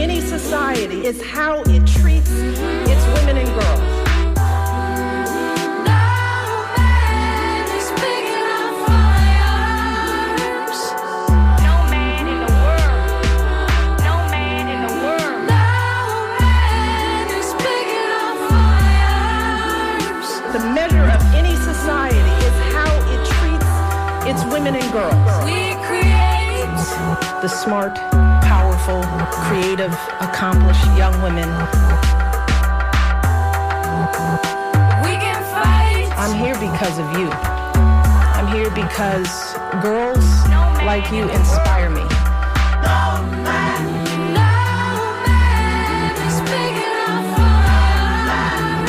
any society is how it treats its women and girls. The measure of any society is how it treats its women and girls. We create the smart, powerful, creative, accomplished young women. We can fight. I'm here because of you. I'm here because girls like you inspire me.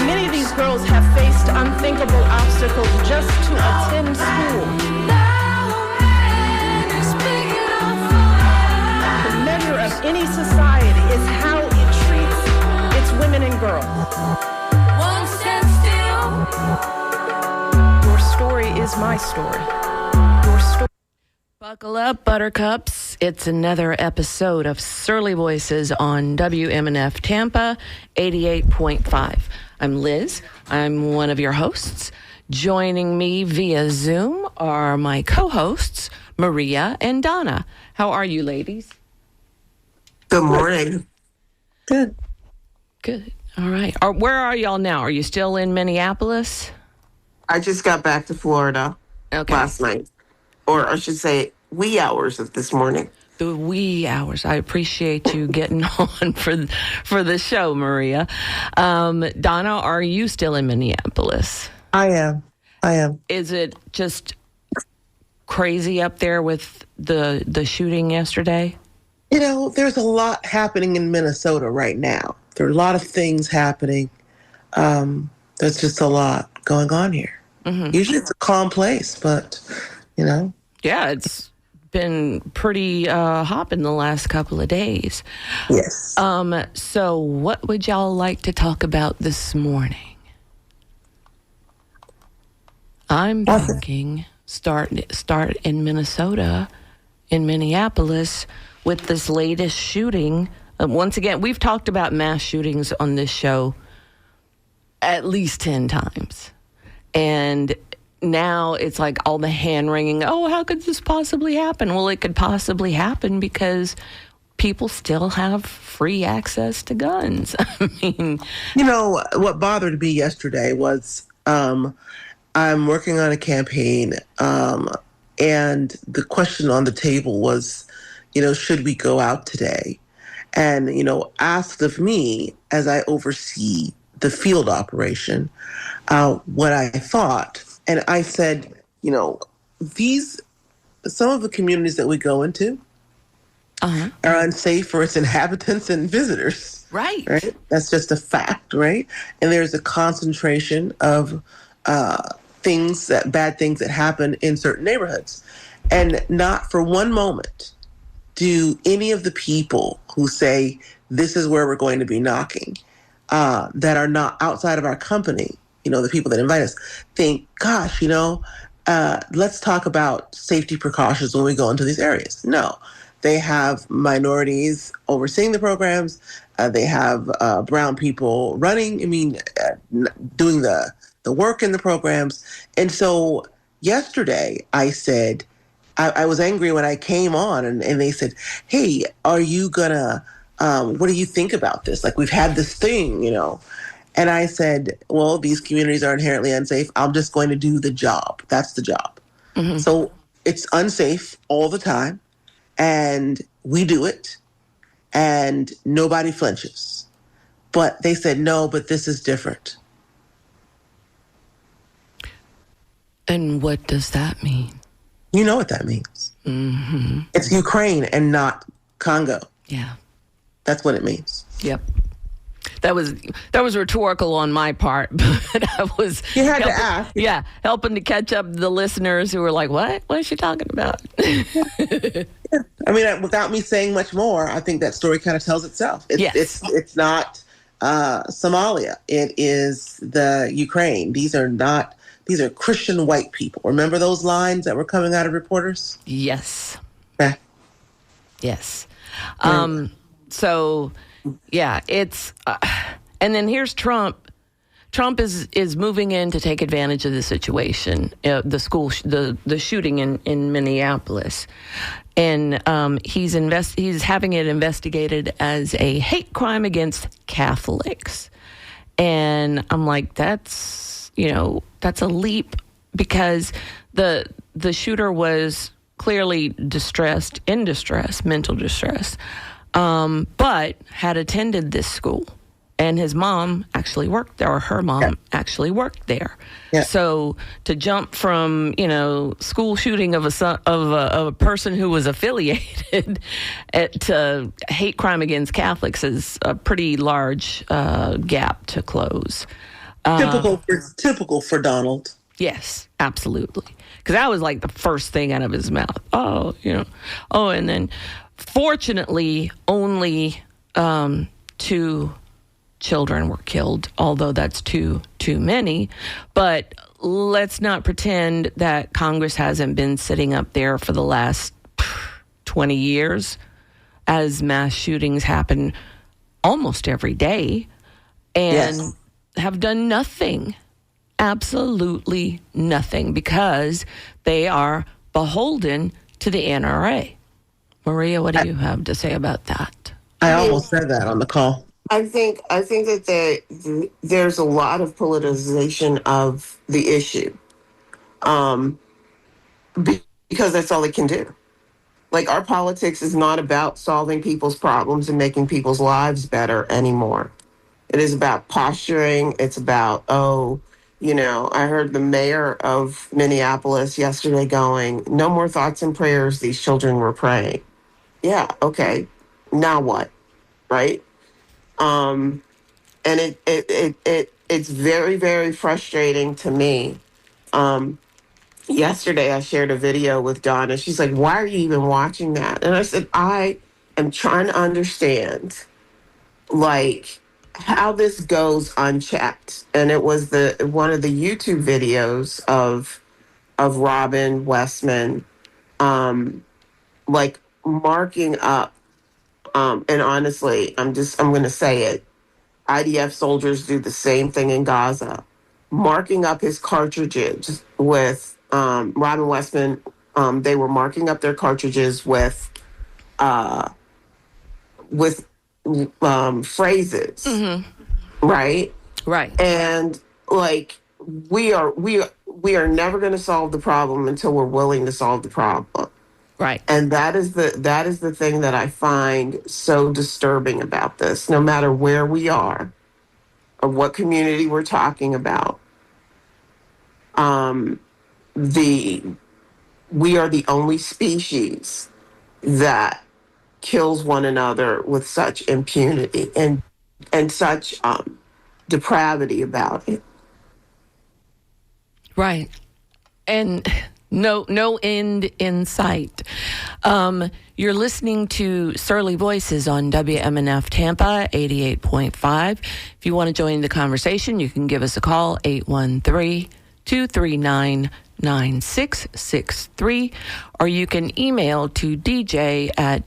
Many of these girls have faced unthinkable obstacles just to attend school. The measure of any society is how it treats its women and girls. Won't stand still. Your story is my story. Your story. Buckle up, buttercups. It's another episode of Surly Voices on WMNF Tampa 88.5. I'm Liz. I'm one of your hosts. Joining me via Zoom are my co-hosts, Maria and Donna. How are you, ladies? Good morning. Good. Good. All right. Where are y'all now? Are you still in Minneapolis? I just got back to Florida Okay. last night, or I should say wee hours of this morning. The wee hours. I appreciate you getting on for the show, Maria. Donna, are you still in Minneapolis? I am. Is it just crazy up there with the shooting yesterday? You know, there's a lot happening in Minnesota right now. There are a lot of things happening. There's just a lot going on here. Mm-hmm. Usually it's a calm place, but, you know. Yeah, it's been pretty hot in the last couple of days. Yes. So what would y'all like to talk about this morning? I'm thinking start in Minnesota, in Minneapolis, with this latest shooting. Once again, we've talked about mass shootings on this show at least 10 times. And now it's like all the hand-wringing, oh, how could this possibly happen? Well, it could possibly happen because people still have free access to guns. I mean... You know, what bothered me yesterday was I'm working on a campaign, and the question on the table was, you know, should we go out today? And, you know, asked of me, as I oversee the field operation, what I thought. And I said, you know, some of the communities that we go into are unsafe for its inhabitants and visitors. Right. That's just a fact, right? And there's a concentration of bad things that happen in certain neighborhoods. And not for one moment do any of the people who say this is where we're going to be knocking, that are not outside of our company, you know, the people that invite us, think, gosh, you know, let's talk about safety precautions when we go into these areas. No, they have minorities overseeing the programs. They have brown people running, doing the work in the programs. And so yesterday I said, I was angry when I came on and they said, hey, are you gonna, what do you think about this? Like, we've had this thing, you know. And I said, well, these communities are inherently unsafe. I'm just going to do the job. That's the job. Mm-hmm. So it's unsafe all the time. And we do it. And nobody flinches. But they said, no, but this is different. And what does that mean? You know what that means. Mm-hmm. It's Ukraine and not Congo. Yeah. That's what it means. Yep. That was rhetorical on my part, but I was... You had to ask. Yeah, helping to catch up the listeners who were like, what? What is she talking about? Yeah. I mean, without me saying much more, I think that story kind of tells itself. It's not Somalia. It is the Ukraine. These are Christian white people. Remember those lines that were coming out of reporters? Yes. Yeah. Yes. So, yeah, it's and then here's Trump. Trump is moving in to take advantage of the situation, the shooting in Minneapolis, and he's having it investigated as a hate crime against Catholics, and I'm like, that's a leap, because the shooter was clearly in distress, mental distress, but had attended this school. And his mom actually worked there, or her mom actually worked there. Yeah. So to jump from school shooting of a person who was affiliated to hate crime against Catholics is a pretty large gap to close. Typical for Donald. Yes, absolutely. Because that was like the first thing out of his mouth. Oh, and then fortunately only 2 children were killed, although that's too many. But let's not pretend that Congress hasn't been sitting up there for the last 20 years as mass shootings happen almost every day and have done nothing, absolutely nothing, because they are beholden to the NRA. Maria, what do you have to say about that? I almost said that on the call. I think that there's a lot of politicization of the issue, because that's all it can do. Like, our politics is not about solving people's problems and making people's lives better anymore. It is about posturing. It's about, I heard the mayor of Minneapolis yesterday going, "No more thoughts and prayers. These children were praying." Yeah, okay. Now what? Right? And it's very, very frustrating to me. Yesterday I shared a video with Donna. She's like, "Why are you even watching that?" And I said, I am trying to understand, like, how this goes unchecked. And it was one of the YouTube videos of Robin Westman, like, marking up, and honestly, I'm going to say it. IDF soldiers do the same thing in Gaza, marking up his cartridges with Robin Westman. They were marking up their cartridges with phrases, right? Right. And, like, we are never going to solve the problem until we're willing to solve the problem. Right. And that is the thing that I find so disturbing about this. No matter where we are or what community we're talking about, we are the only species that kills one another with such impunity and such depravity about it. Right. And no end in sight. You're listening to Surly Voices on WMNF Tampa 88.5. If you want to join the conversation, you can give us a call, 813-239-9663, or you can email to dj@wmnf.org.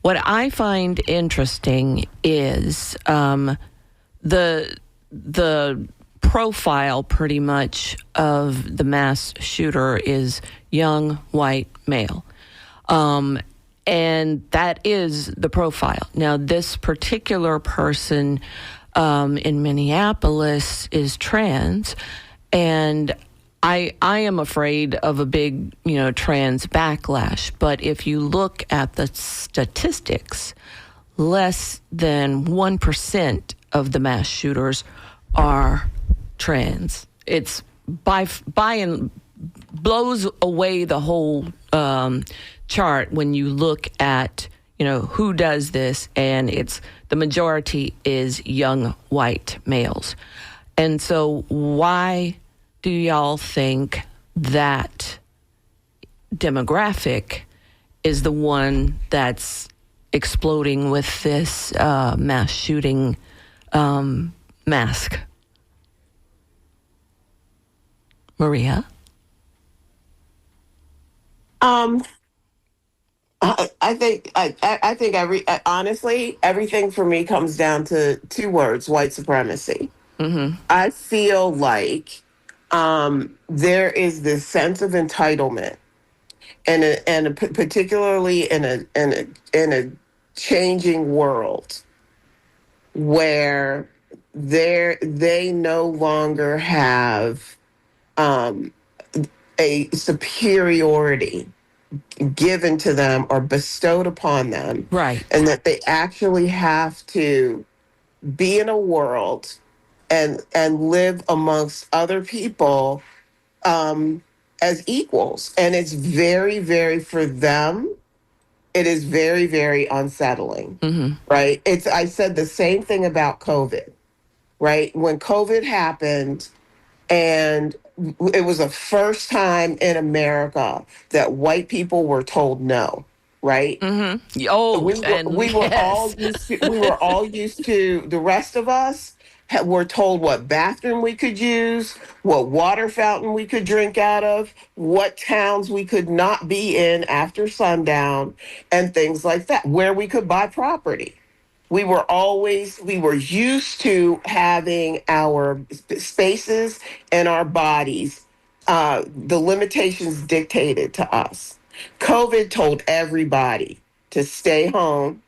What I find interesting is the profile, pretty much, of the mass shooter is young white male, and that is the profile. Now, this particular person in Minneapolis is trans, and I am afraid of a big trans backlash. But if you look at the statistics, less than 1% of the mass shooters are trans. It's by and blows away the whole chart when you look at who does this, and the majority is young white males. And so why do y'all think that demographic is the one that's exploding with this mass shooting mask? Maria? Honestly, everything for me comes down to two words: white supremacy. I feel like there is this sense of entitlement, particularly in a changing world where they no longer have um, a superiority given to them or bestowed upon them, Right. and that they actually have to be in a world and live amongst other people um, as equals. And it's very, very for them. It is very, very unsettling, right? I said the same thing about COVID, right? When COVID happened, and it was the first time in America that white people were told no, right? Oh, we were and we were all yes. used to the rest of us were told what bathroom we could use, what water fountain we could drink out of, what towns we could not be in after sundown, and things like that, where we could buy property. We were used to having our spaces and our bodies, the limitations dictated to us. COVID told everybody to stay home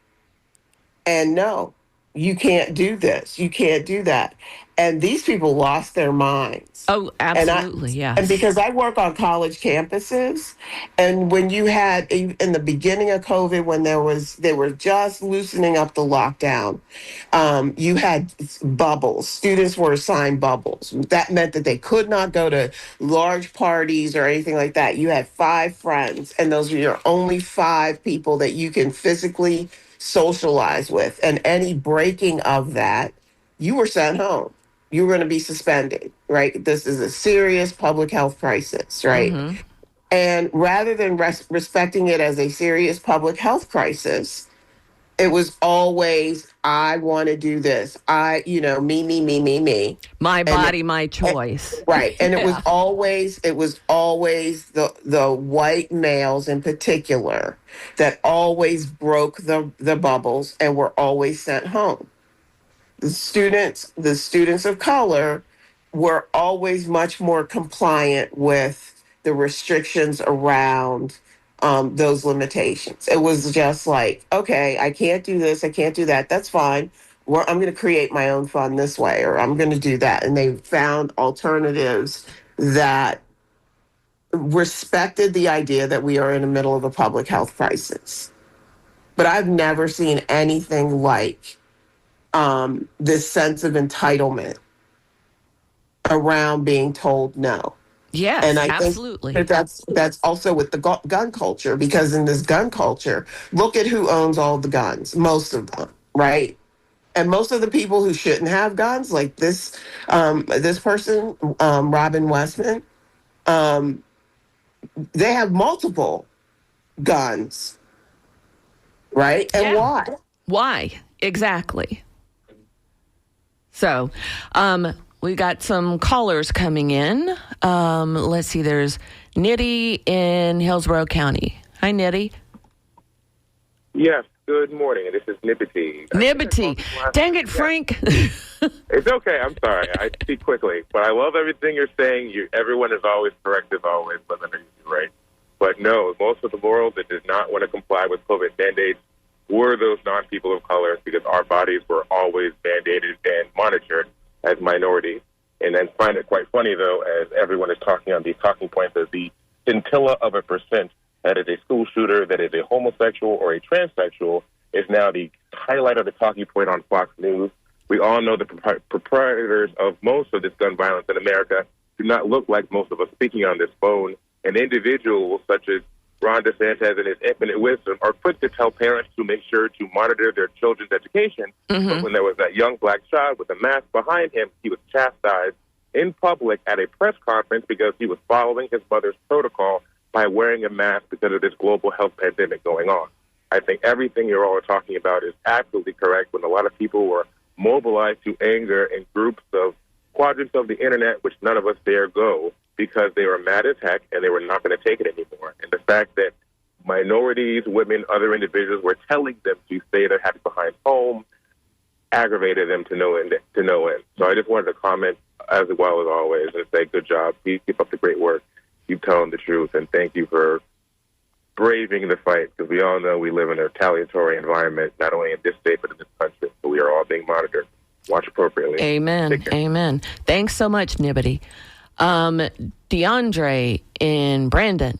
and no, you can't do this, you can't do that. And these people lost their minds. Oh, And I absolutely. and Yes. because I work on college campuses, and when you had in the beginning of COVID, when they were just loosening up the lockdown, you had bubbles. Students were assigned bubbles. That meant that they could not go to large parties or anything like that. You had 5 friends, and those are your only 5 people that you can physically socialize with. And any breaking of that, you were sent home. You were going to be suspended, right? This is a serious public health crisis, right? And rather than respecting it as a serious public health crisis, it was always, I want to do this. Me, me, me, me, me. My And body, my choice. right. And Yeah. it was always the white males in particular that always broke the bubbles and were always sent home. The students of color were always much more compliant with the restrictions around those limitations. It was just like, okay, I can't do this, I can't do that. That's fine. I'm going to create my own fun this way, or I'm going to do that. And they found alternatives that respected the idea that we are in the middle of a public health crisis. But I've never seen anything like this sense of entitlement around being told no. And Yes, I think absolutely. that that's also with the gun culture, because in this gun culture, look at who owns all the guns, most of them, right? And most of the people who shouldn't have guns, like this person, Robin Westman, um, they have multiple guns, right? And Yeah. why? Why? Exactly. So, we got some callers coming in. Let's see. There's Nitty in Hillsborough County. Hi, Nitty. Yes, good morning. This is Nibbity. Nibbity. Dang it, Frank. It's okay. I'm sorry. I speak quickly. But I love everything you're saying. Everyone is always correct as always, but let me be right. But no, most of the world that did not want to comply with COVID mandates were those non-people of color, because our bodies were always mandated and monitored as minorities. And then find it quite funny, though, as everyone is talking on these talking points, as the scintilla of a percent that is a school shooter, that is a homosexual or a transsexual, is now the highlight of the talking point on Fox News. We all know the proprietors of most of this gun violence in America do not look like most of us speaking on this phone. And individuals such as Ron DeSantis and his infinite wisdom are quick to tell parents to make sure to monitor their children's education. But when there was that young black child with a mask behind him, he was chastised in public at a press conference because he was following his mother's protocol by wearing a mask because of this global health pandemic going on. I think everything you're all talking about is absolutely correct. When a lot of people were mobilized to anger in groups of quadrants of the internet, which none of us dare go, because they were mad as heck and they were not going to take it anymore. And the fact that minorities, women, other individuals were telling them to stay their happy behind home, aggravated them to no end. So I just wanted to comment as well as always and say good job. Keep up the great work. Keep telling the truth, and thank you for braving the fight, because we all know we live in a retaliatory environment, not only in this state but in this country. But we are all being monitored. Watch appropriately. Amen. Amen. Thanks so much, Nibbity. DeAndre in Brandon.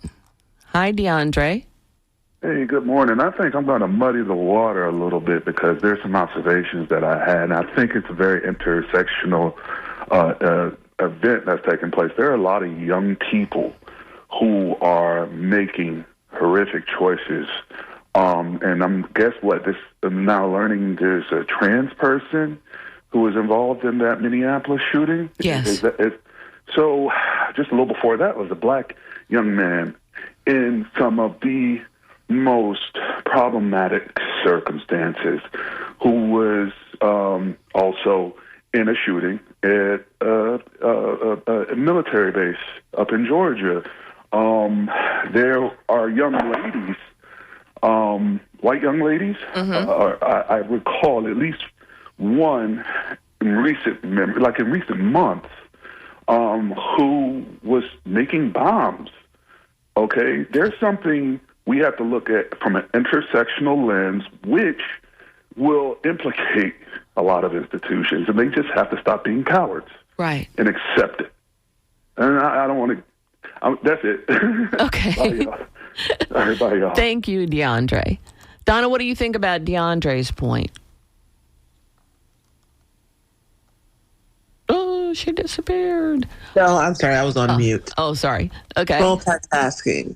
Hi, DeAndre. Hey, good morning. I think I'm going to muddy the water a little bit because there's some observations that I had, and I think it's a very intersectional event that's taking place. There are a lot of young people who are making horrific choices. And guess what? I'm now learning there's a trans person who was involved in that Minneapolis shooting. Yes. So just a little before that was a black young man in some of the most problematic circumstances who was also in a shooting at a military base up in Georgia. There are young ladies, white young ladies. I recall at least one in recent months who was making bombs. Okay, there's something we have to look at from an intersectional lens, which will implicate a lot of institutions, and they just have to stop being cowards, right, and accept it. And I don't want to. That's it. Okay. Bye, y'all. Thank you, DeAndre. Donna, what do you think about DeAndre's point? Oh, she disappeared. No, I'm sorry. I was on mute. Oh, sorry. Okay. Multitasking.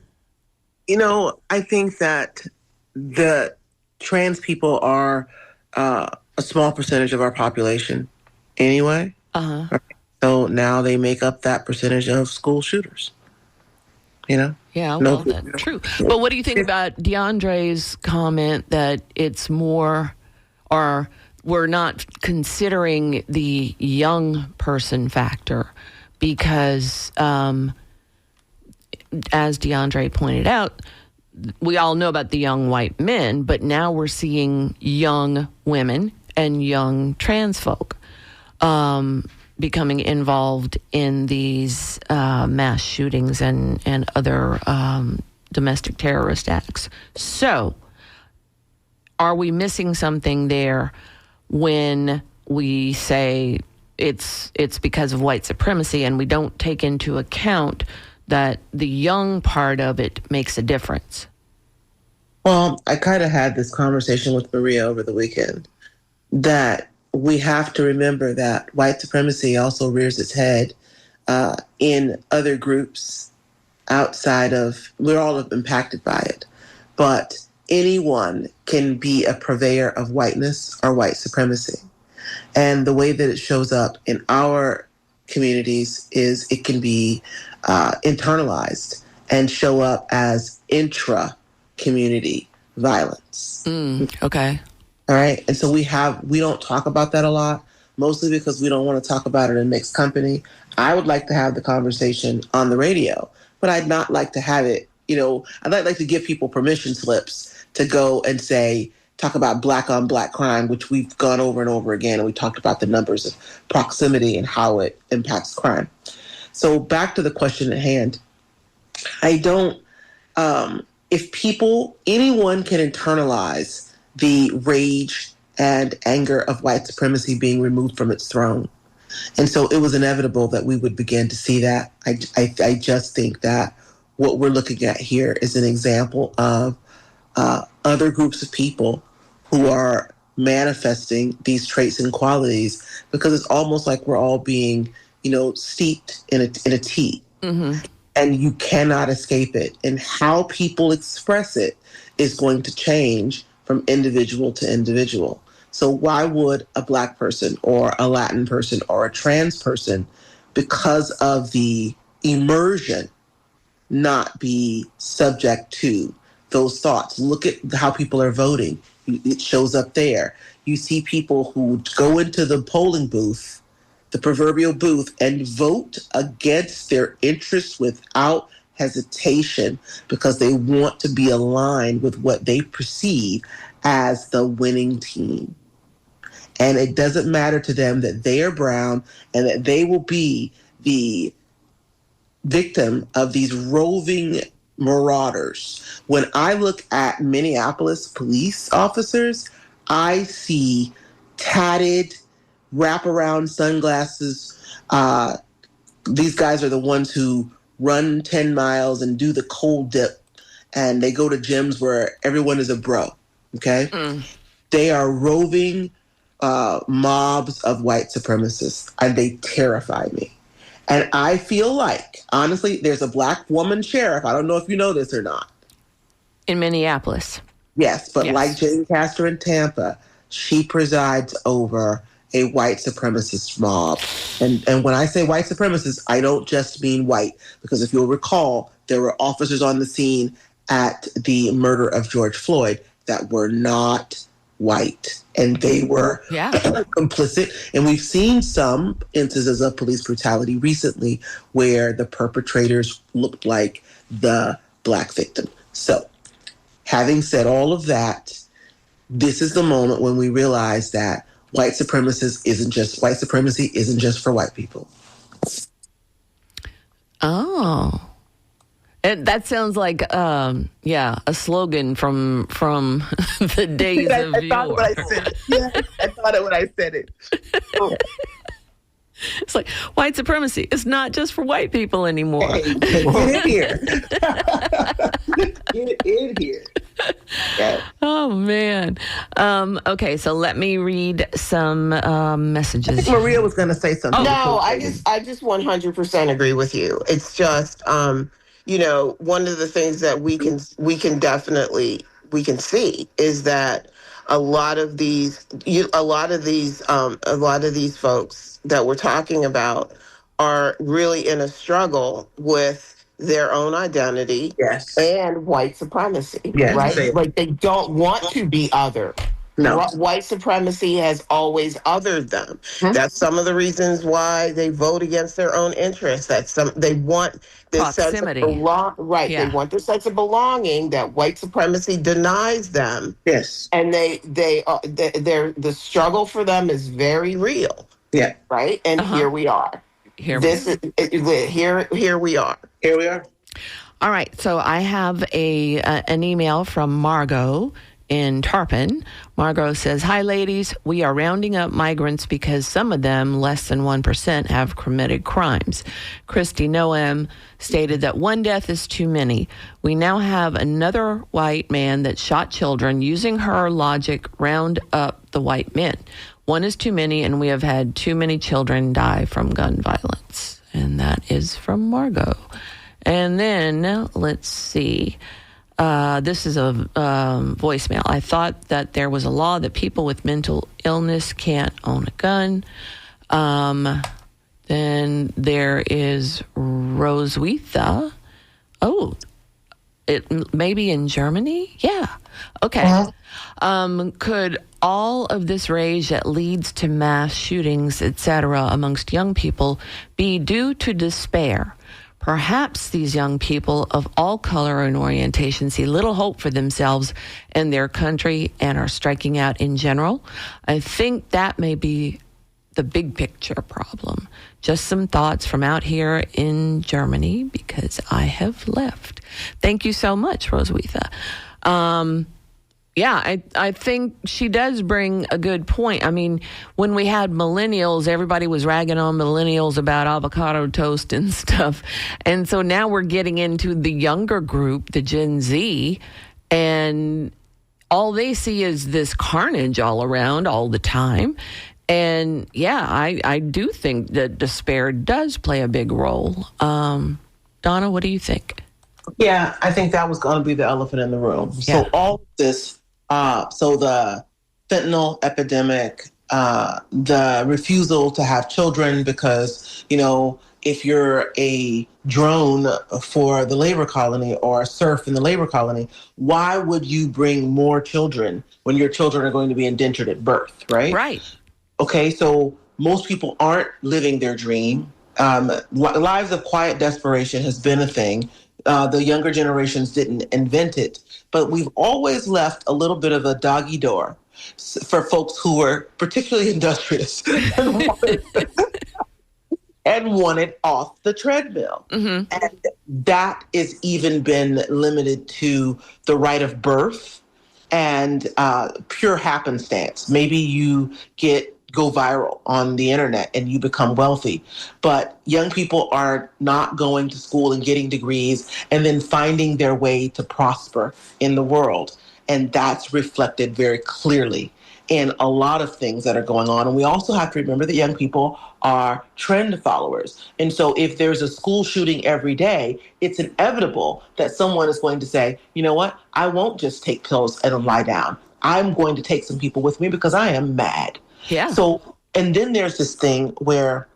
I think that the trans people are a small percentage of our population anyway. Uh-huh. Right? So now they make up that percentage of school shooters. Yeah, well, that's true. But what do you think about DeAndre's comment that it's more, or we're not considering the young person factor because, as DeAndre pointed out, we all know about the young white men, but now we're seeing young women and young trans folk becoming involved in these mass shootings and other domestic terrorist acts. So, are we missing something there when we say it's because of white supremacy and we don't take into account that the young part of it makes a difference? Well, I kind of had this conversation with Maria over the weekend that we have to remember that white supremacy also rears its head in other groups outside of, we're all impacted by it, but anyone can be a purveyor of whiteness or white supremacy. And the way that it shows up in our communities is it can be internalized and show up as intra-community violence. Okay. All right. And so we don't talk about that a lot, mostly because we don't want to talk about it in mixed company. I would like to have the conversation on the radio, but I'd not like to have it, I'd like to give people permission slips to go and talk about black on black crime, which we've gone over and over again. And we talked about the numbers of proximity and how it impacts crime. So back to the question at hand. Anyone can internalize the rage and anger of white supremacy being removed from its throne. And so it was inevitable that we would begin to see that. I just think that what we're looking at here is an example of other groups of people who are manifesting these traits and qualities, because it's almost like we're all being, steeped in a tea. Mm-hmm. And you cannot escape it. And how people express it is going to change from individual to individual. So why would a black person or a Latin person or a trans person, because of the immersion, not be subject to those thoughts? Look at how people are voting. It shows up there. You see people who go into the polling booth, the proverbial booth, and vote against their interests without hesitation because they want to be aligned with what they perceive as the winning team. And it doesn't matter to them that they are brown and that they will be the victim of these roving marauders. When I look at Minneapolis police officers, I see tatted, wraparound sunglasses. These guys are the ones who run 10 miles and do the cold dip, and they go to gyms where everyone is a bro, okay? They are roving mobs of white supremacists, and they terrify me. And I feel like, honestly, there's a black woman sheriff. I don't know if you know this or not. In Minneapolis. Yes, but like Jane Castor in Tampa, she presides over a white supremacist mob. And when I say white supremacists, I don't just mean white, because if you'll recall, there were officers on the scene at the murder of George Floyd that were not white, and they were complicit. And we've seen some instances of police brutality recently where the perpetrators looked like the black victim. So, having said all of that, this is the moment when we realize that white supremacy isn't just for white people. Oh. And that sounds like, a slogan from the days of I thought yore. when I said it. Yeah, I thought it when I said it. It's like white supremacy. It's not just for white people anymore. Hey, get in here. Get in here. Yeah. Oh, man. Okay, so let me read some messages. I think Maria was going to say something. No, I just 100% agree with you. It's just, one of the things that we can see is that a lot of these folks that we're talking about are really in a struggle with their own identity and white supremacy, right? Like they don't want to be other. No. White supremacy has always othered them. That's some of the reasons why they vote against their own interests. They want this proximity. Sense of They want this sense of belonging that white supremacy denies them. Yes. And the struggle for them is very real. Yeah. Right. And here we are. Here we are. Here we are. All right. So I have an email from Margot in Tarpon. Margot says, "Hi, ladies. We are rounding up migrants because some of them, less than 1%, have committed crimes. Christy Noem stated that one death is too many. We now have another white man that shot children. Using her logic, round up the white men. One is too many, and we have had too many children die from gun violence." And that is from Margot. And then, let's see. This is a voicemail. "I thought that there was a law that people with mental illness can't own a gun." Then there is Roswitha. Oh, it maybe in Germany? Yeah. Okay. Could all of this rage that leads to mass shootings, etc., amongst young people be due to despair? Perhaps these young people of all color and orientation see little hope for themselves and their country and are striking out in general. I think that may be the big picture problem. Just some thoughts from out here in Germany because I have left. Thank you so much, Roswitha. I think she does bring a good point. I mean, when we had millennials, everybody was ragging on millennials about avocado toast and stuff. And so now we're getting into the younger group, the Gen Z, and all they see is this carnage all around all the time. And I do think that despair does play a big role. Donna, what do you think? Yeah, I think that was going to be the elephant in the room. Yeah. So all this, so the fentanyl epidemic, the refusal to have children because, if you're a drone for the labor colony or a serf in the labor colony, why would you bring more children when your children are going to be indentured at birth, right? Right. Okay, so most people aren't living their dream. Lives of quiet desperation has been a thing. The younger generations didn't invent it, but we've always left a little bit of a doggy door for folks who were particularly industrious and wanted off the treadmill. And that is even been limited to the right of birth and pure happenstance. Maybe you go viral on the internet and you become wealthy. But young people are not going to school and getting degrees and then finding their way to prosper in the world. And that's reflected very clearly in a lot of things that are going on. And we also have to remember that young people are trend followers. And so if there's a school shooting every day, it's inevitable that someone is going to say, you know what, I won't just take pills and lie down. I'm going to take some people with me because I am mad. Yeah. So, and then there's this thing where,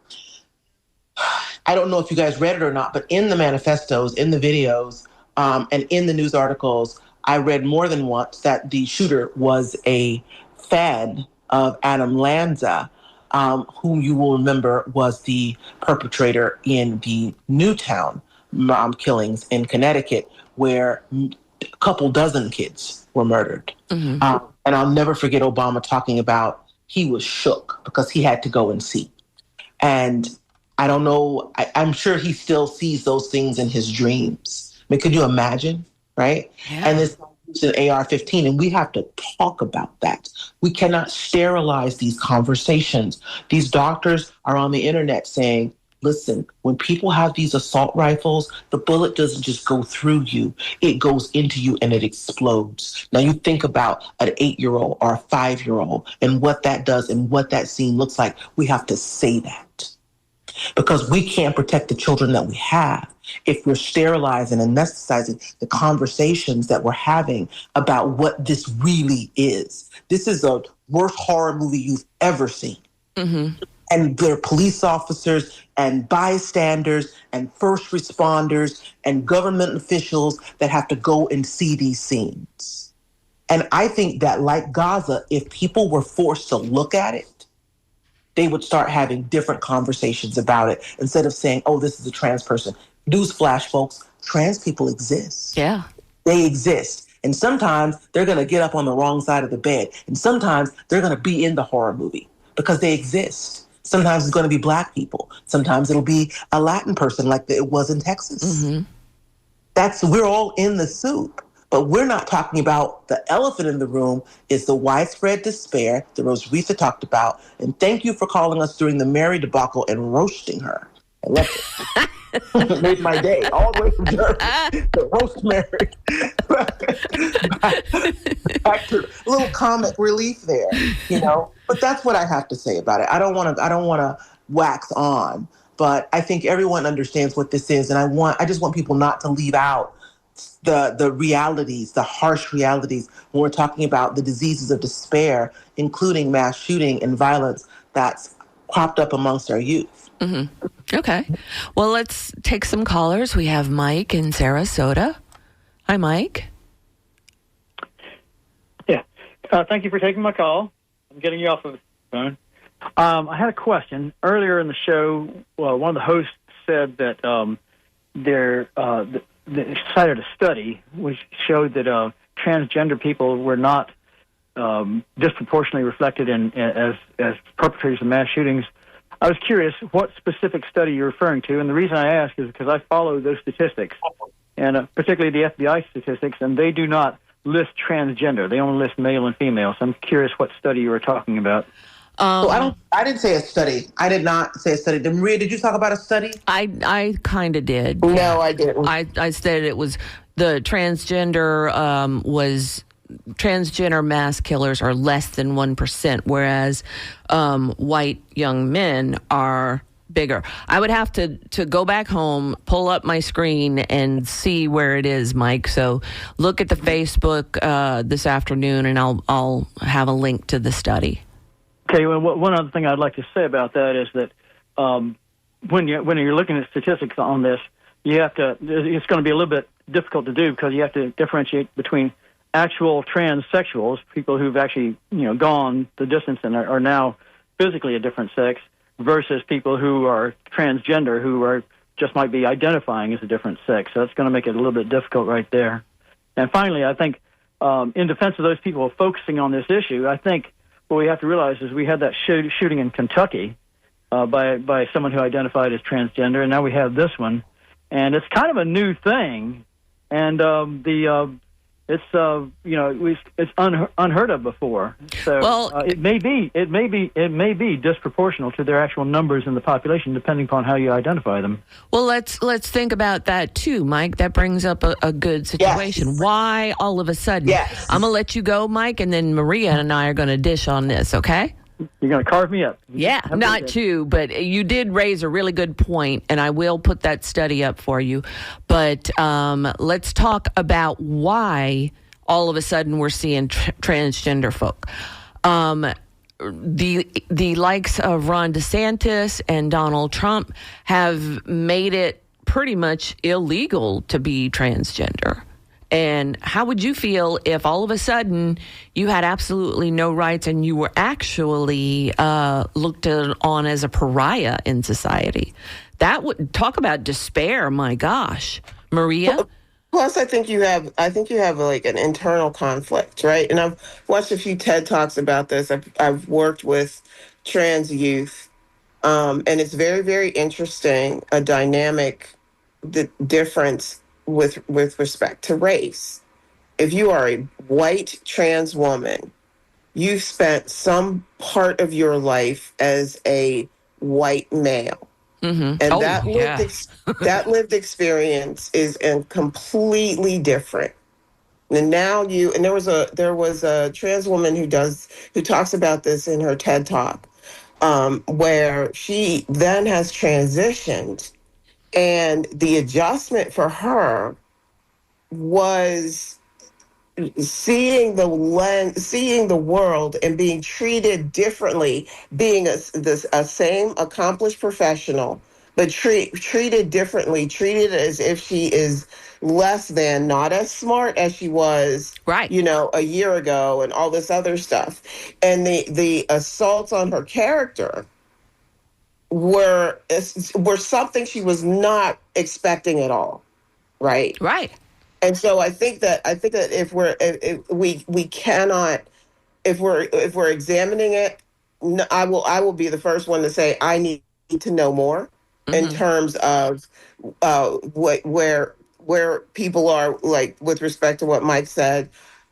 I don't know if you guys read it or not, but in the manifestos, in the videos, and in the news articles, I read more than once that the shooter was a fan of Adam Lanza, whom you will remember was the perpetrator in the Newtown killings in Connecticut, where a couple dozen kids were murdered. And I'll never forget Obama talking about he was shook because he had to go and see. And I don't know, I'm sure he still sees those things in his dreams. I mean, could you imagine, right? Yeah. And it's an AR-15, and we have to talk about that. We cannot sterilize these conversations. These doctors are on the internet saying, listen, when people have these assault rifles, the bullet doesn't just go through you. It goes into you and it explodes. Now you think about an 8-year-old or a 5-year-old and what that does and what that scene looks like. We have to say that because we can't protect the children that we have if we're sterilizing and anesthetizing the conversations that we're having about what this really is. This is the worst horror movie you've ever seen. And there are police officers and bystanders and first responders and government officials that have to go and see these scenes. And I think that, like Gaza, if people were forced to look at it, they would start having different conversations about it instead of saying, oh, this is a trans person. Newsflash, folks, trans people exist. Yeah. They exist. And sometimes they're going to get up on the wrong side of the bed. And sometimes they're going to be in the horror movie because they exist. Sometimes it's going to be Black people. Sometimes it'll be a Latin person like it was in Texas. We're all in the soup, but we're not talking about the elephant in the room is the widespread despair that Roswitha talked about. And thank you for calling us during the Mary debacle and roasting her. I loved it. It made my day, all the way from Jersey to roast Mary. back to a little comic relief there, you know. But that's what I have to say about it. I don't want to wax on, but I think everyone understands what this is, and I just want people not to leave out the realities, the harsh realities when we're talking about the diseases of despair, including mass shooting and violence that's cropped up amongst our youth. Okay. Well, let's take some callers. We have Mike in Sarasota. Hi, Mike. Yeah. Thank you for taking my call. I'm getting you off of the phone. I had a question. Earlier in the show, one of the hosts said that they cited a study which showed that transgender people were not disproportionately reflected as perpetrators of mass shootings. I was curious what specific study you're referring to, and the reason I ask is because I follow those statistics, and particularly the FBI statistics, and they do not list transgender. They only list male and female. So I'm curious what study you were talking about. I didn't say a study. I did not say a study. Maria, did you talk about a study? I kind of did. No, I didn't. I said it was the transgender transgender mass killers are less than 1%, whereas white young men are bigger. I would have to go back home, pull up my screen, and see where it is, Mike. So look at the Facebook this afternoon, and I'll have a link to the study. Okay. Well, one other thing I'd like to say about that is that when you're looking at statistics on this, you have to. It's going to be a little bit difficult to do because you have to differentiate between actual transsexuals, people who've actually gone the distance and are now physically a different sex, versus people who are transgender, who are just might be identifying as a different sex. So that's going to make it a little bit difficult right there. And finally, I think in defense of those people focusing on this issue, I think what we have to realize is we had that shooting in Kentucky by someone who identified as transgender, and now we have this one. And it's kind of a new thing, and it's unheard of before. So it may be disproportional to their actual numbers in the population, depending upon how you identify them. Well, let's think about that too, Mike. That brings up a good situation. Yes. Why all of a sudden? Yes. I'm gonna let you go, Mike, and then Maria and I are gonna dish on this. Okay? You're going to carve me up. Yeah, not you, but you did raise a really good point, and I will put that study up for you. But let's talk about why all of a sudden we're seeing transgender folk. The likes of Ron DeSantis and Donald Trump have made it pretty much illegal to be transgender. And how would you feel if all of a sudden you had absolutely no rights and you were actually looked on as a pariah in society? That would talk about despair. My gosh, Maria. Plus, I think you have like an internal conflict, right? And I've watched a few TED Talks about this. I've worked with trans youth, and it's very, very interesting. A dynamic, the difference with respect to race. If you are a white trans woman, you've spent some part of your life as a white male. Mm-hmm. And that lived experience is completely different. And now there was a trans woman who talks about this in her TED Talk, where she then has transitioned. And the adjustment for her was seeing the world and being treated differently, being a same accomplished professional, but treated differently, treated as if she is less than, not as smart as she was, right, a year ago, and all this other stuff. And the assaults on her character were something she was not expecting at all, right? Right. And so I think that if we're examining it, I will be the first one to say I need to know more in terms of where people are, like, with respect to what Mike said.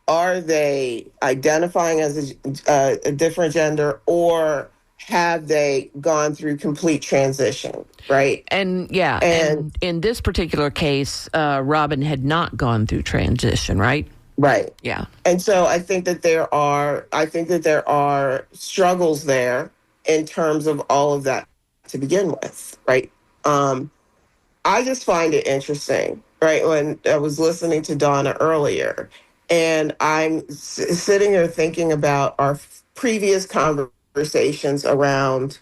Are they identifying as a different gender, or have they gone through complete transition, right? And in this particular case, Robin had not gone through transition, right? Right. Yeah. And so I think that there are struggles there in terms of all of that to begin with, right? I just find it interesting, right? When I was listening to Donna earlier, and I'm sitting here thinking about our previous conversations around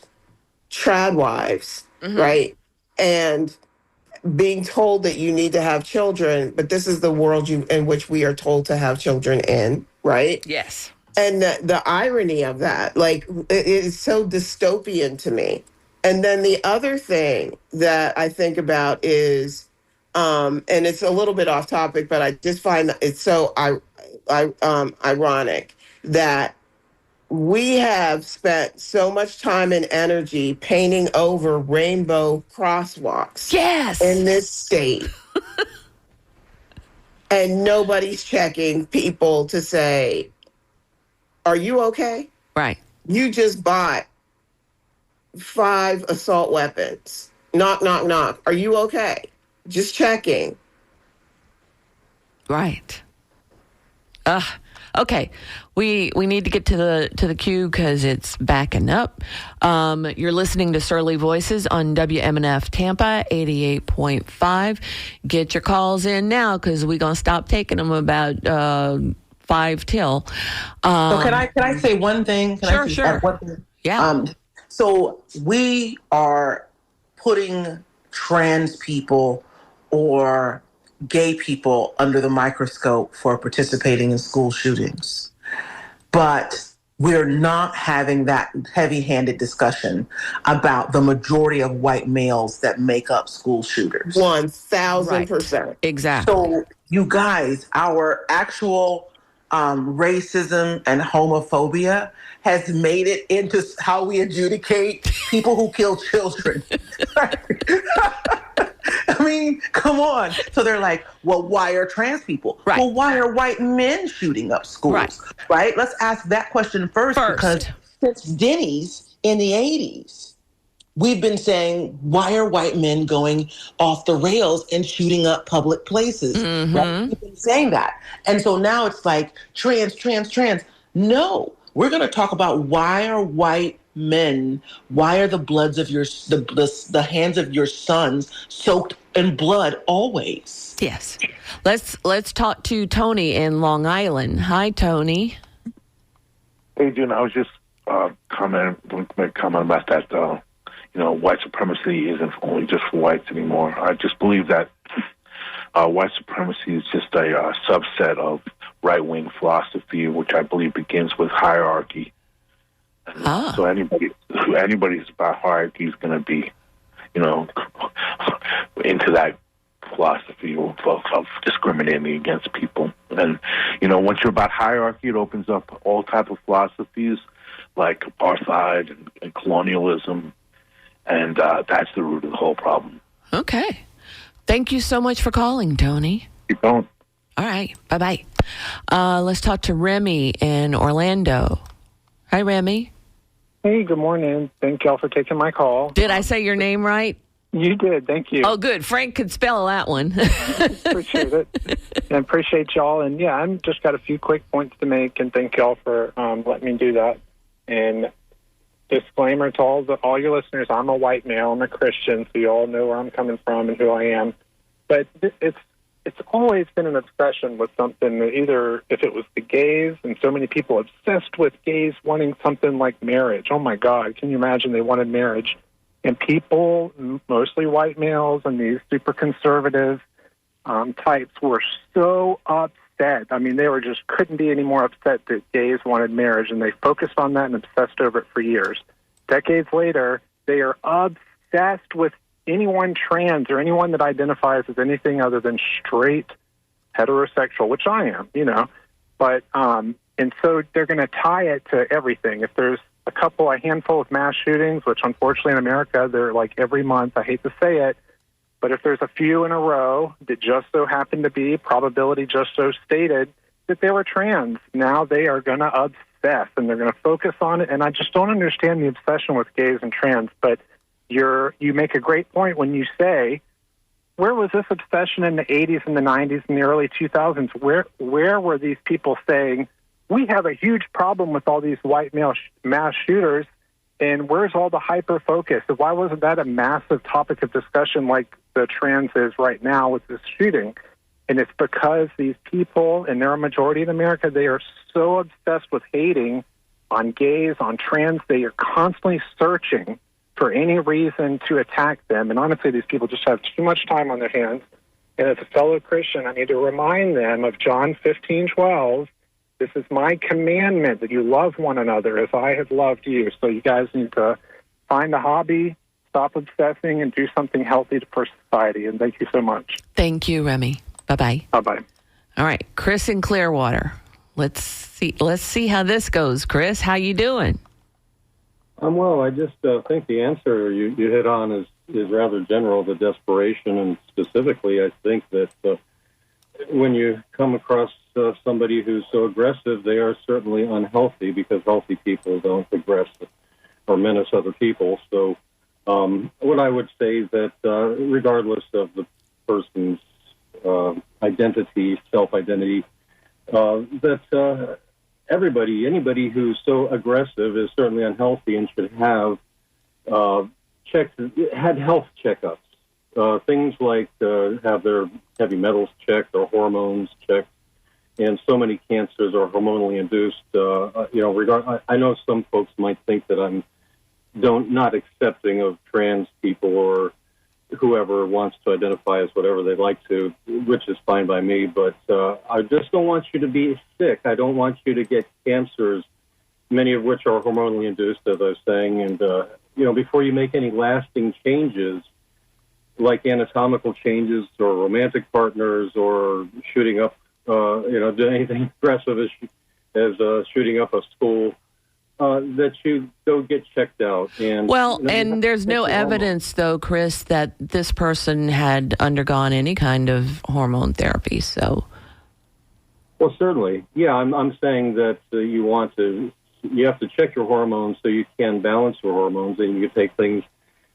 trad wives, right? And being told that you need to have children, but this is the world in which we are told to have children in, right? Yes. And the irony of that, like, it is so dystopian to me. And then the other thing that I think about is, and it's a little bit off topic, but I just find that it's so ironic that we have spent so much time and energy painting over rainbow crosswalks, yes, in this state. And nobody's checking people to say, are you okay? Right. You just bought 5 assault weapons. Knock, knock, knock. Are you okay? Just checking. Right. Okay. We need to get to the queue because it's backing up. You're listening to Surly Voices on WMNF Tampa 88.5. Get your calls in now because we're gonna stop taking them about 5 till. So can I say one thing? Sure. Yeah. So we are putting trans people or gay people under the microscope for participating in school shootings. But we're not having that heavy-handed discussion about the majority of white males that make up school shooters. 1,000%. Exactly. So, you guys, our actual racism and homophobia has made it into how we adjudicate people who kill children. I mean, come on. So they're like, well, why are trans people? Right. Well, why are white men shooting up schools? Right? Let's ask that question first. Because since Denny's in the 80s, we've been saying, why are white men going off the rails and shooting up public places? Right? We've been saying that. And so now it's like trans. No, we're going to talk about why are white men, why are the bloods of the hands of your sons soaked in blood always? Yes. Let's talk to Tony in Long Island. Hi, Tony. Hey, June, I was just comment about that. White supremacy isn't only just for whites anymore. I just believe that white supremacy is just a subset of right-wing philosophy, which I believe begins with hierarchy. So anybody who's about hierarchy is going to be, into that philosophy of discriminating against people. And, once you're about hierarchy, it opens up all type of philosophies like apartheid and colonialism. And that's the root of the whole problem. Okay. Thank you so much for calling, Tony. Keep going. All right. Bye-bye. Let's talk to Remy in Orlando. Hi, Remy. Hey, good morning. Thank y'all for taking my call. Did I say your name right? You did. Thank you. Oh, good. Frank could spell that one. Appreciate it. And appreciate y'all. And, yeah, I'm just got a few quick points to make, and thank y'all for letting me do that. And disclaimer to all your listeners, I'm a white male. I'm a Christian, so you all know where I'm coming from and who I am. But it's always been an obsession with something, either if it was the gays, and so many people obsessed with gays wanting something like marriage. Oh, my God, can you imagine they wanted marriage? And people, mostly white males and these super conservative types, were so upset. I mean, they just couldn't be any more upset that gays wanted marriage, and they focused on that and obsessed over it for years. Decades later, they are obsessed with anyone trans or anyone that identifies as anything other than straight heterosexual, which I am, But, and so they're going to tie it to everything. If there's a handful of mass shootings, which unfortunately in America, they're like every month, I hate to say it, but if there's a few in a row that just so happen to be, probability just so stated, that they were trans, now they are going to obsess and they're going to focus on it. And I just don't understand the obsession with gays and trans, but you make a great point when you say, where was this obsession in the 80s and the 90s and the early 2000s? Where were these people saying, we have a huge problem with all these white male mass shooters, and where's all the hyper-focus? Why wasn't that a massive topic of discussion like the trans is right now with this shooting? And it's because these people, and they're a majority in America, they are so obsessed with hating on gays, on trans, they are constantly searching for any reason to attack them. And honestly, these people just have too much time on their hands. And as a fellow Christian, I need to remind them of John 15:12. This is my commandment, that you love one another as I have loved you. So you guys need to find a hobby, stop obsessing, and do something healthy for society. And thank you so much. Thank you, Remy. Bye-bye. Bye-bye. All right, Chris in Clearwater. Let's see how this goes. Chris, how you doing? I'm well. I just think the answer you hit on is rather general, the desperation, and specifically, I think that when you come across somebody who's so aggressive, they are certainly unhealthy, because healthy people don't aggress or menace other people. So what I would say is that regardless of the person's identity, self-identity, that anybody who's so aggressive is certainly unhealthy and should have had health checkups. Things like have their heavy metals checked or hormones checked, and so many cancers are hormonally induced. I know some folks might think that I'm not accepting of trans people or whoever wants to identify as whatever they'd like to, which is fine by me. But I just don't want you to be sick. I don't want you to get cancers many of which are hormonally induced, as I was saying. And, before you make any lasting changes, like anatomical changes or romantic partners or shooting up, do anything aggressive as shooting up a school, that you go get checked out. And and there's no evidence, though, Chris, that this person had undergone any kind of hormone therapy. So, well, certainly, yeah. I'm saying that you have to check your hormones so you can balance your hormones, and you can take things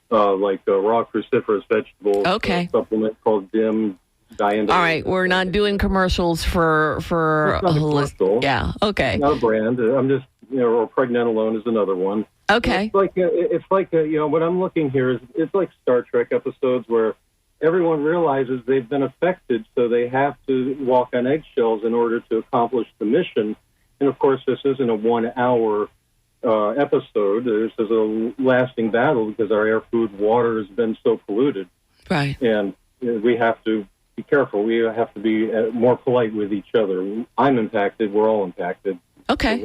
like raw cruciferous vegetables. Okay. A supplement called DIM. All right, we're not doing commercials for a commercial. Yeah. Okay. Not a brand. I'm just or pregnenolone is another one. Okay. It's like what I'm looking here is it's like Star Trek episodes where everyone realizes they've been affected, so they have to walk on eggshells in order to accomplish the mission. And of course, this isn't a 1 hour episode. This is a lasting battle because our air, food, water has been so polluted. Right. And we have to be careful. We have to be more polite with each other. I'm impacted. We're all impacted. Okay.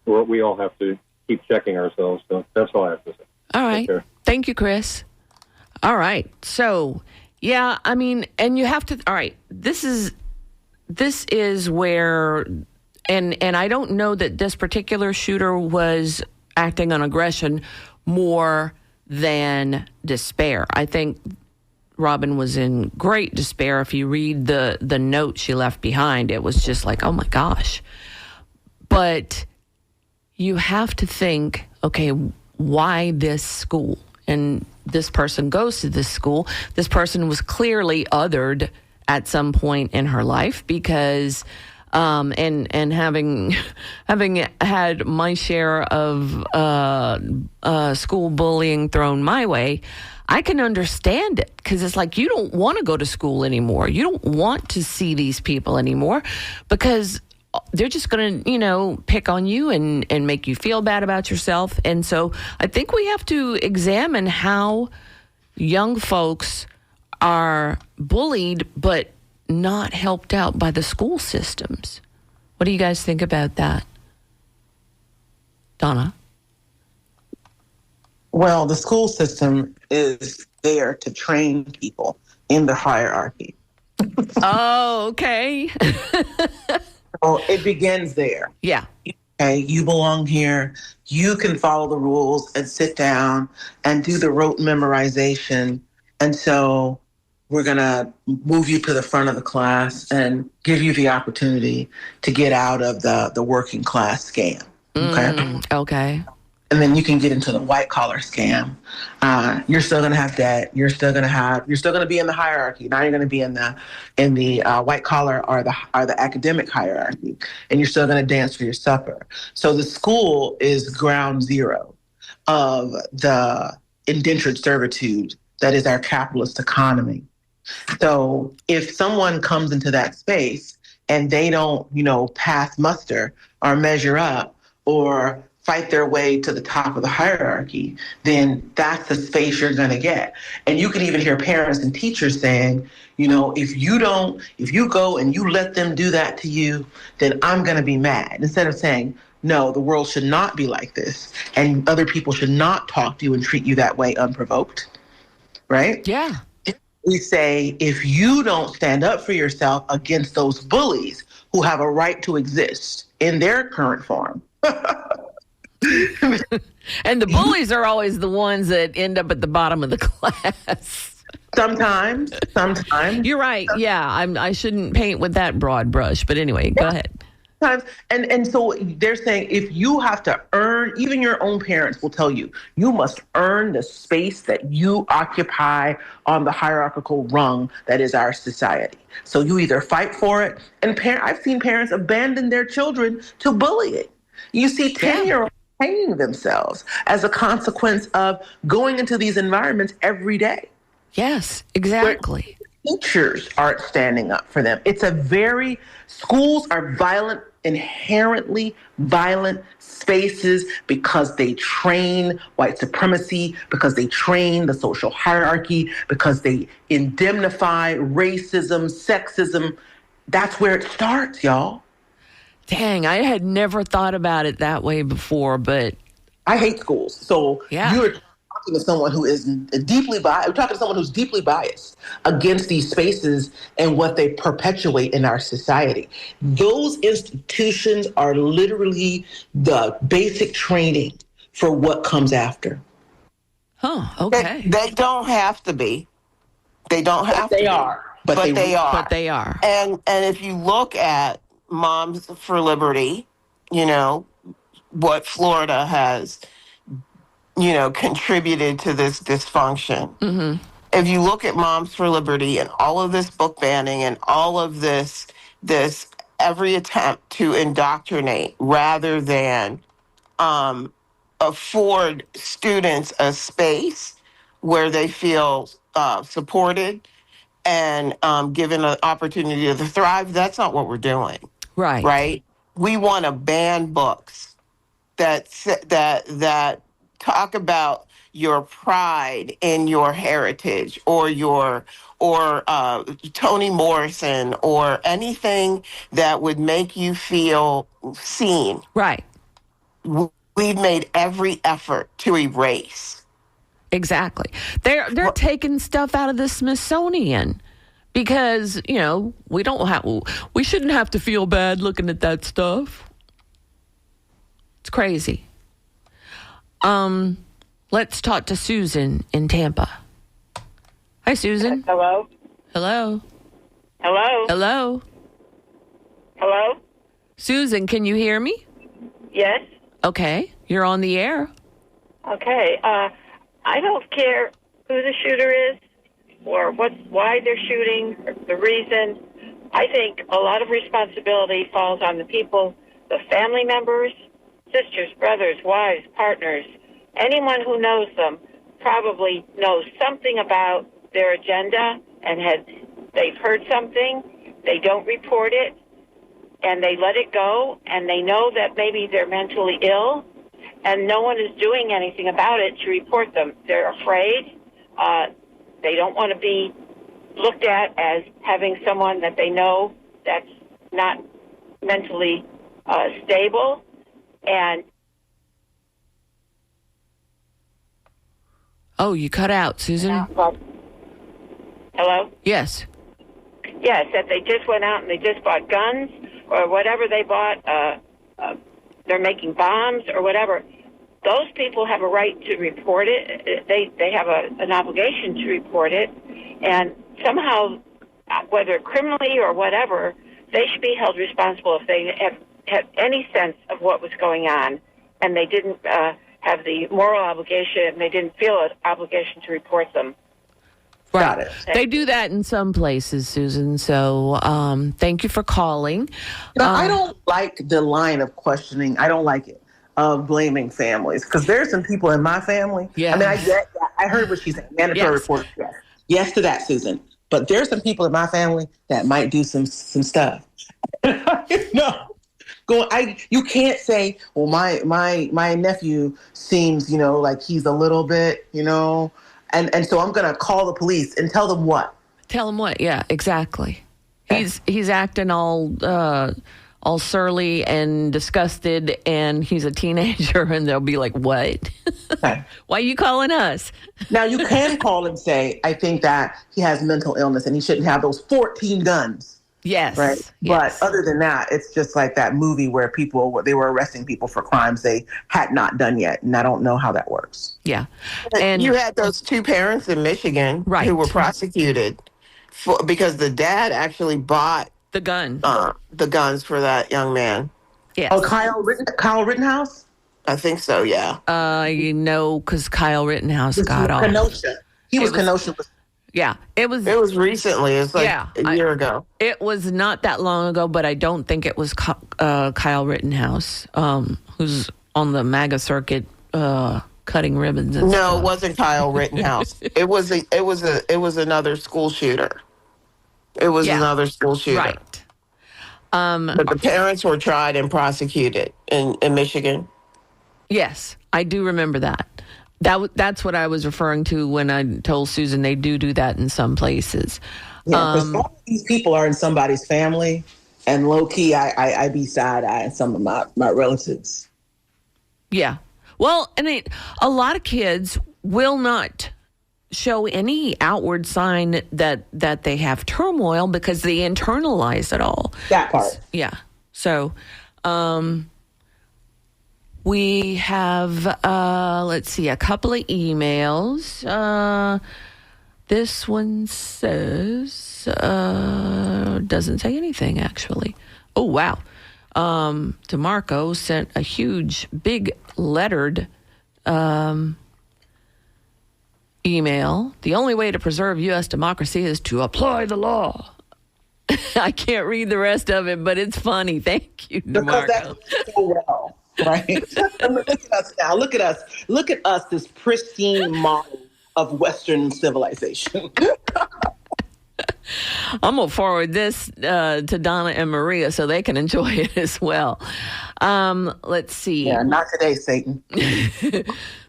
So we all have to keep checking ourselves. So that's all I have to say. All right. Thank you, Chris. All right. So, yeah, I mean, and you have to, all right, this is where, and I don't know that this particular shooter was acting on aggression more than despair. I think Robin was in great despair. If you read the note she left behind, it was just like, oh my gosh. But you have to think, okay, why this school? And this person goes to this school. This person was clearly othered at some point in her life because, and having had my share of school bullying thrown my way, I can understand it because it's like you don't want to go to school anymore. You don't want to see these people anymore because they're just going to, pick on you and make you feel bad about yourself. And so I think we have to examine how young folks are bullied but not helped out by the school systems. What do you guys think about that? Donna? Well, the school system is there to train people in the hierarchy. Oh, okay. So it begins there. Yeah. Okay, you belong here. You can follow the rules and sit down and do the rote memorization. And so we're going to move you to the front of the class and give you the opportunity to get out of the working class scam. Okay. Okay. And then you can get into the white collar scam. You're still going to have debt. You're still going to be in the hierarchy. Now you're going to be in the white collar or the academic hierarchy, and you're still going to dance for your supper. So the school is ground zero of the indentured servitude that is our capitalist economy. So if someone comes into that space and they don't, pass muster or measure up or fight their way to the top of the hierarchy, then that's the space you're going to get. And you can even hear parents and teachers saying, if you go and you let them do that to you, then I'm going to be mad. Instead of saying, no, the world should not be like this. And other people should not talk to you and treat you that way unprovoked. Right? Yeah. We say, if you don't stand up for yourself against those bullies who have a right to exist in their current form, and the bullies are always the ones that end up at the bottom of the class. Sometimes. You're right. Yeah, I shouldn't paint with that broad brush. But anyway, go ahead. And so they're saying if you have to earn, even your own parents will tell you, you must earn the space that you occupy on the hierarchical rung that is our society. So you either fight for it, and I've seen parents abandon their children to bullying. You see 10-year-olds hanging themselves as a consequence of going into these environments every day. Yes, exactly. Teachers aren't standing up for them. Schools are violent, inherently violent spaces because they train white supremacy, because they train the social hierarchy, because they indemnify racism, sexism. That's where it starts, y'all. Dang, I had never thought about it that way before, but I hate schools. So Yeah. you're talking to someone who is deeply biased. We're talking to someone who's deeply biased against these spaces and what they perpetuate in our society. Those institutions are literally the basic training for what comes after. okay. They don't have to be. They don't have to They be. are. But they are. But they are. And if you look at Moms for Liberty, what Florida has, contributed to this dysfunction. Mm-hmm. If you look at Moms for Liberty and all of this book banning and all of this every attempt to indoctrinate rather than afford students a space where they feel supported and given an opportunity to thrive, that's not what we're doing. Right. Right? We want to ban books that talk about your pride in your heritage or Toni Morrison or anything that would make you feel seen. Right. We've made every effort to erase. Exactly. They're taking stuff out of the Smithsonian because, we shouldn't have to feel bad looking at that stuff. It's crazy. Let's talk to Susan in Tampa. Hi, Susan. Hello? Hello. Hello? Hello. Hello? Susan, can you hear me? Yes? Okay. You're on the air. Okay. I don't care who the shooter is or why they're shooting, or the reason. I think a lot of responsibility falls on the people, the family members, sisters, brothers, wives, partners. Anyone who knows them probably knows something about their agenda and they've heard something, they don't report it, and they let it go, and they know that maybe they're mentally ill, and no one is doing anything about it to report them. They're afraid. They don't want to be looked at as having someone that they know that's not mentally stable. And Oh, you cut out, Susan. Hello? Yes. Yes, that they just went out and they just bought guns or whatever they bought. They're making bombs or whatever. Those people have a right to report it. They have an obligation to report it. And somehow, whether criminally or whatever, they should be held responsible if they had any sense of what was going on and they didn't have the moral obligation, they didn't feel an obligation to report them. Right. Got it. They do that in some places, Susan. So thank you for calling. I don't like the line of questioning. I don't like it, of blaming families. Because there's some people in my family. Yeah. I mean, I get that. I heard what she's saying. Mandatory report. Yes. Yes to that, Susan. But there's some people in my family that might do some stuff. You can't say, well, my nephew seems, like he's a little bit, and so I'm going to call the police and tell them what? Tell him what? Yeah, exactly. He's acting all surly and disgusted, and he's a teenager, and they'll be like, what? Why are you calling us? Now, you can call and say, I think that he has mental illness and he shouldn't have those 14 guns. Yes. Right. Yes. But other than that, it's just like that movie where they were arresting people for crimes they had not done yet. And I don't know how that works. Yeah. And you had those two parents in Michigan who were prosecuted because the dad actually bought the guns for that young man. Yes. Oh, Kyle Rittenhouse? I think so, yeah. Because Kyle Rittenhouse got off. Kenosha. He was Kenosha. Yeah, it was recently. It's like a year ago. It was not that long ago, but I don't think it was Kyle Rittenhouse, who's on the MAGA circuit cutting ribbons. And stuff. It wasn't Kyle Rittenhouse. it was another school shooter. It was another school shooter. Right. But the parents were tried and prosecuted in Michigan. Yes, I do remember that. That's what I was referring to when I told Susan they do that in some places. Yeah, because all these people are in somebody's family. And low key, I be side-eyeing some of my relatives. Yeah. Well, a lot of kids will not show any outward sign that they have turmoil because they internalize it all. That part. Yeah. So, we have, let's see, a couple of emails. This one says, doesn't say anything, actually. Oh, wow. DeMarco sent a huge, big lettered email. The only way to preserve U.S. democracy is to apply the law. I can't read the rest of it, but it's funny. Thank you, DeMarco. Because that's so well, right? Look at us now. Look at us. Look at us, this pristine model of Western civilization. I'm going to forward this to Donna and Maria so they can enjoy it as well. Let's see. Yeah, not today, Satan.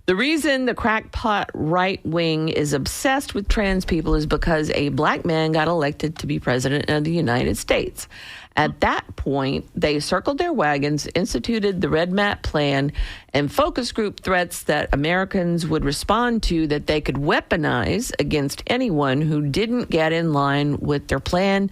The reason the crackpot right wing is obsessed with trans people is because a black man got elected to be president of the United States. At that point, they circled their wagons, instituted the Red Mat Plan, and focus group threats that Americans would respond to that they could weaponize against anyone who didn't get in line with their plan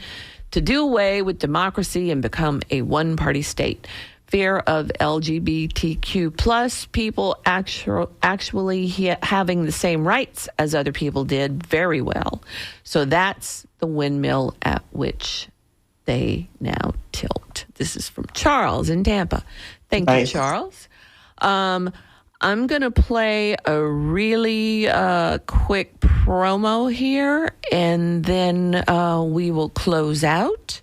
to do away with democracy and become a one-party state. Fear of LGBTQ plus people actually having the same rights as other people did very well. So that's the windmill at which they now tilt. This is from Charles in Tampa. Thank you, Charles. I'm going to play a really quick promo here, and then we will close out.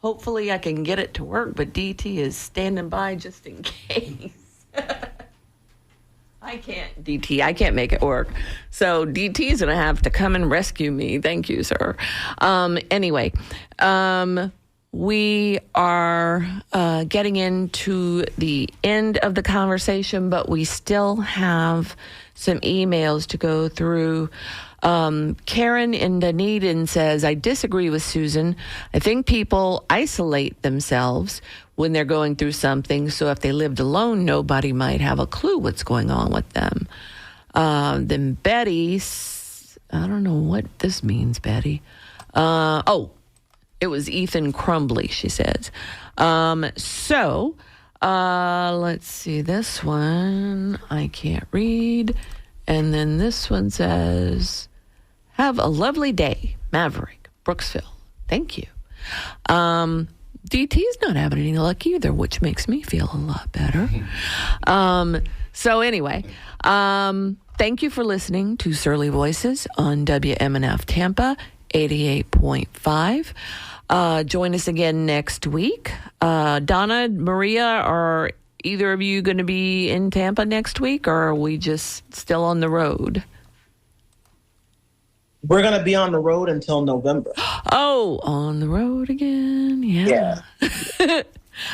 Hopefully I can get it to work, but DT is standing by just in case. I can't make it work. So DT is going to have to come and rescue me. Thank you, sir. Anyway, we are getting into the end of the conversation, but we still have some emails to go through. Karen in Dunedin says, I disagree with Susan. I think people isolate themselves when they're going through something. So if they lived alone, nobody might have a clue what's going on with them. Then Betty, I don't know what this means, Betty. It was Ethan Crumbly, she says. Let's see, this one I can't read. And then this one says, have a lovely day, Maverick, Brooksville. Thank you. DT's not having any luck either, which makes me feel a lot better. Thank you for listening to Surly Voices on WMNF Tampa 88.5. Join us again next week. Donna, Maria, are either of you going to be in Tampa next week, or are we just still on the road? We're going to be on the road until November. Oh, on the road again. Yeah.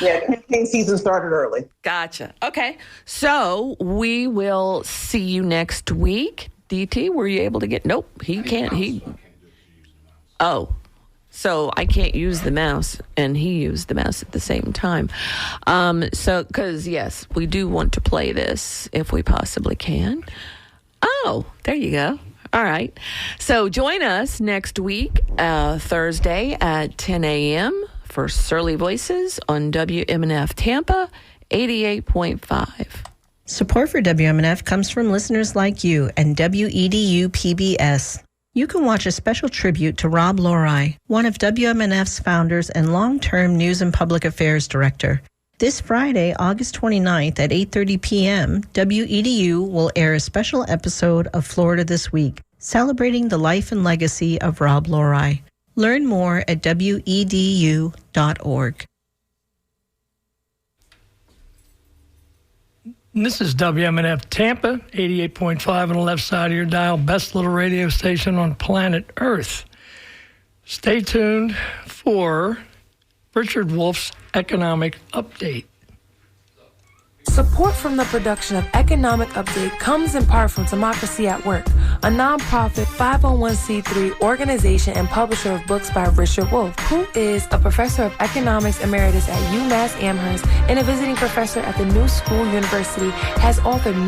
Yeah, campaign season started early. Gotcha. Okay. So we will see you next week. DT, were you able to get... Nope, he can't. So I can't use the mouse, and he used the mouse at the same time. Because, yes, we do want to play this if we possibly can. Oh, there you go. All right. So join us next week, Thursday at 10 a.m. for Surly Voices on WMNF Tampa 88.5. Support for WMNF comes from listeners like you and WEDU PBS. You can watch a special tribute to Rob Lorai, one of WMNF's founders and long-term news and public affairs director. This Friday, August 29th at 8:30 p.m., WEDU will air a special episode of Florida This Week, celebrating the life and legacy of Rob Lorai. Learn more at wedu.org. This is WMNF Tampa, 88.5 on the left side of your dial, best little radio station on planet Earth. Stay tuned for Richard Wolf's Economic Update. Support from the production of Economic Update comes in part from Democracy at Work, a nonprofit 501c3 organization and publisher of books by Richard Wolff, who is a professor of economics emeritus at UMass Amherst and a visiting professor at the New School University, has authored